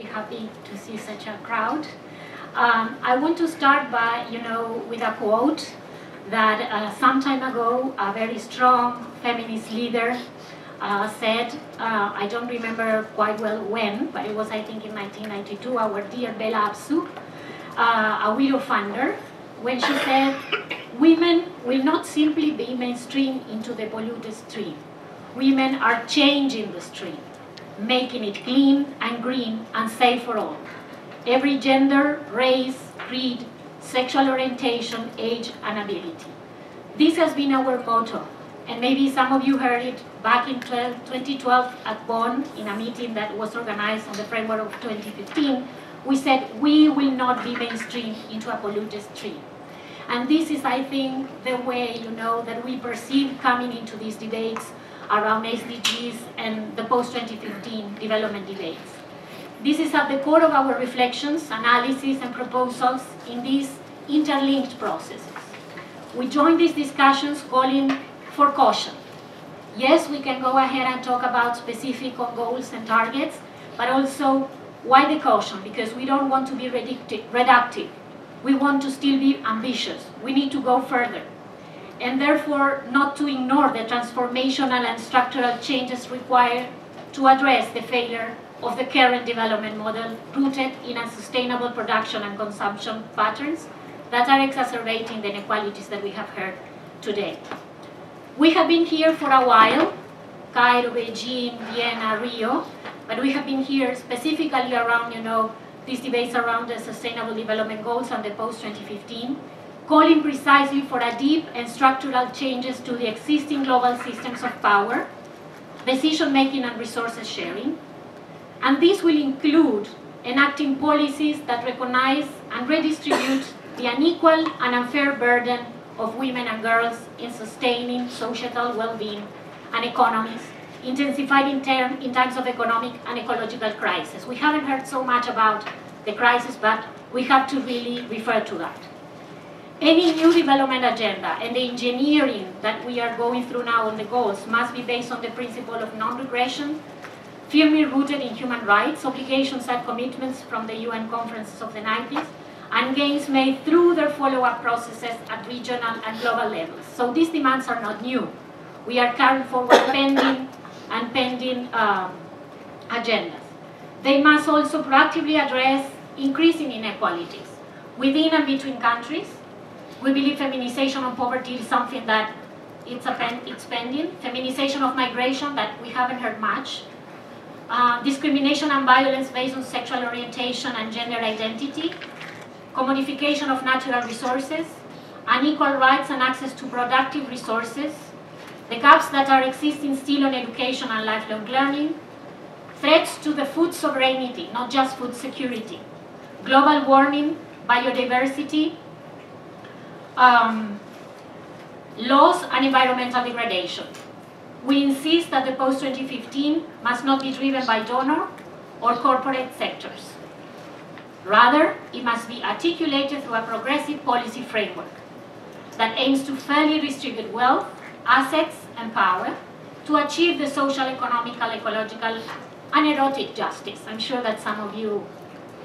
happy to see such a crowd. I want to start by, with a quote that some time ago a very strong feminist leader said, I don't remember quite well when, but it was I think in 1992, our dear Bella Abzug, a widow funder, when she said, women will not simply be mainstream into the polluted stream. Women are changing the stream, making it clean and green and safe for all. Every gender, race, creed, sexual orientation, age, and ability. This has been our motto, and maybe some of you heard it back in 2012 at Bonn in a meeting that was organized on the framework of 2015. We said, we will not be mainstream into a polluted stream. And this is, I think, the way, that we perceive coming into these debates around SDGs and the post-2015 development debates. This is at the core of our reflections, analysis, and proposals in these interlinked processes. We join these discussions calling for caution. Yes, we can go ahead and talk about specific goals and targets, but also why the caution? Because we don't want to be reductive. We want to still be ambitious. We need to go further. And therefore, not to ignore the transformational and structural changes required to address the failure of the current development model rooted in unsustainable production and consumption patterns that are exacerbating the inequalities that we have heard today. We have been here for a while, Cairo, Beijing, Vienna, Rio, but we have been here specifically around, these debates around the Sustainable Development Goals and the post-2015, calling precisely for a deep and structural changes to the existing global systems of power, decision-making and resources sharing. And this will include enacting policies that recognize and redistribute the unequal and unfair burden of women and girls in sustaining societal well-being and economies, intensified in times of economic and ecological crisis. We haven't heard so much about the crisis, but we have to really refer to that. Any new development agenda and the engineering that we are going through now on the goals must be based on the principle of non-regression, firmly rooted in human rights, obligations and commitments from the UN conferences of the 90s, and gains made through their follow-up processes at regional and global levels. So these demands are not new. We are carrying forward pending agendas. They must also proactively address increasing inequalities within and between countries. We believe feminization of poverty is something that it's pending. Feminization of migration that we haven't heard much. Discrimination and violence based on sexual orientation and gender identity. Commodification of natural resources. Unequal rights and access to productive resources. The gaps that are existing still on education and lifelong learning. Threats to the food sovereignty, not just food security. Global warming, biodiversity, laws and environmental degradation. We insist that the post-2015 must not be driven by donor or corporate sectors. Rather, it must be articulated through a progressive policy framework that aims to fairly distribute wealth, assets, and power to achieve the social, economical, ecological, and erotic justice. I'm sure that some of you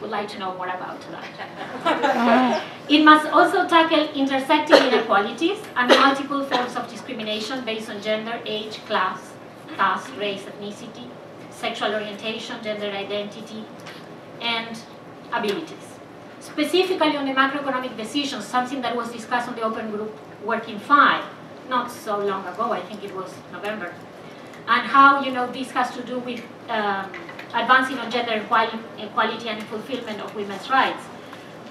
would like to know more about that. It must also tackle intersecting inequalities and multiple forms of discrimination based on gender, age, class, caste, race, ethnicity, sexual orientation, gender identity, and abilities. Specifically on the macroeconomic decisions, something that was discussed on the Open Group Working 5, not so long ago, I think it was November, and how this has to do with advancing on gender equality and fulfillment of women's rights.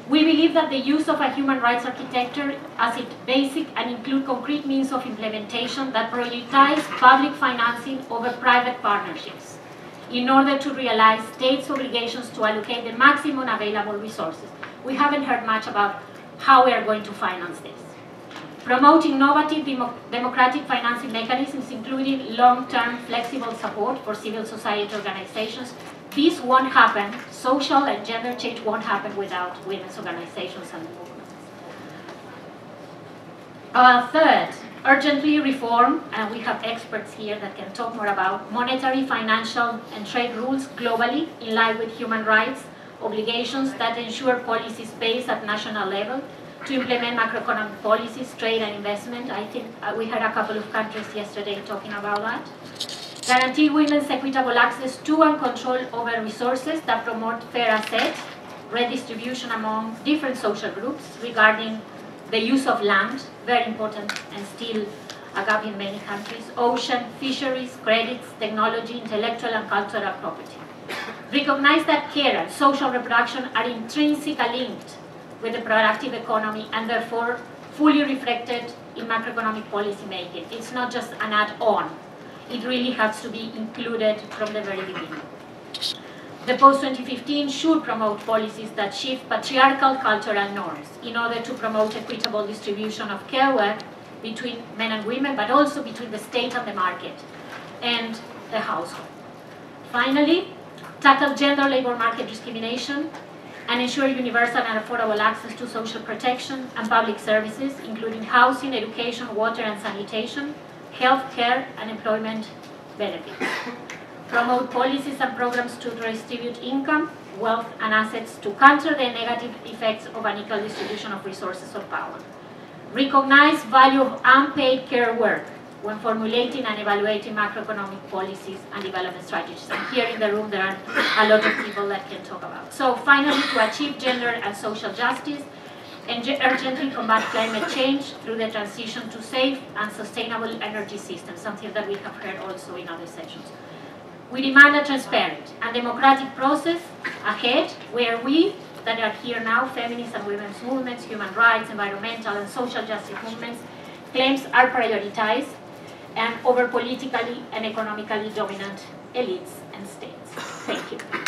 We believe that the use of a human rights architecture as its basic and include concrete means of implementation that prioritize public financing over private partnerships in order to realize states' obligations to allocate the maximum available resources. We haven't heard much about how we are going to finance this. Promote innovative democratic financing mechanisms, including long-term flexible support for civil society organizations. This won't happen, social and gender change won't happen without women's organizations and movements. Third, Urgently reform, and we have experts here that can talk more about monetary, financial, and trade rules globally in line with human rights obligations that ensure policies based at national level to implement macroeconomic policies, trade and investment. I think we had a couple of countries yesterday talking about that. Guarantee women's equitable access to and control over resources that promote fair assets, redistribution among different social groups regarding the use of land, very important and still a gap in many countries, ocean, fisheries, credits, technology, intellectual and cultural property. Recognize that care and social reproduction are intrinsically linked with the productive economy and therefore fully reflected in macroeconomic policy making. It's not just an add-on. It really has to be included from the very beginning. The Post-2015 should promote policies that shift patriarchal cultural norms in order to promote equitable distribution of care work between men and women, but also between the state and the market and the household. Finally, tackle gender labor market discrimination and ensure universal and affordable access to social protection and public services, including housing, education, water and sanitation, health care and employment benefits. Promote policies and programs to redistribute income, wealth and assets to counter the negative effects of unequal distribution of resources of power. Recognize value of unpaid care work when formulating and evaluating macroeconomic policies and development strategies. And here in the room there are a lot of people that can talk about. So finally, to achieve gender and social justice, and urgently combat climate change through the transition to safe and sustainable energy systems, something that we have heard also in other sessions. We demand a transparent and democratic process ahead where we that are here now, feminist and women's movements, human rights, environmental and social justice movements, claims are prioritized and over politically and economically dominant elites and states. Thank you.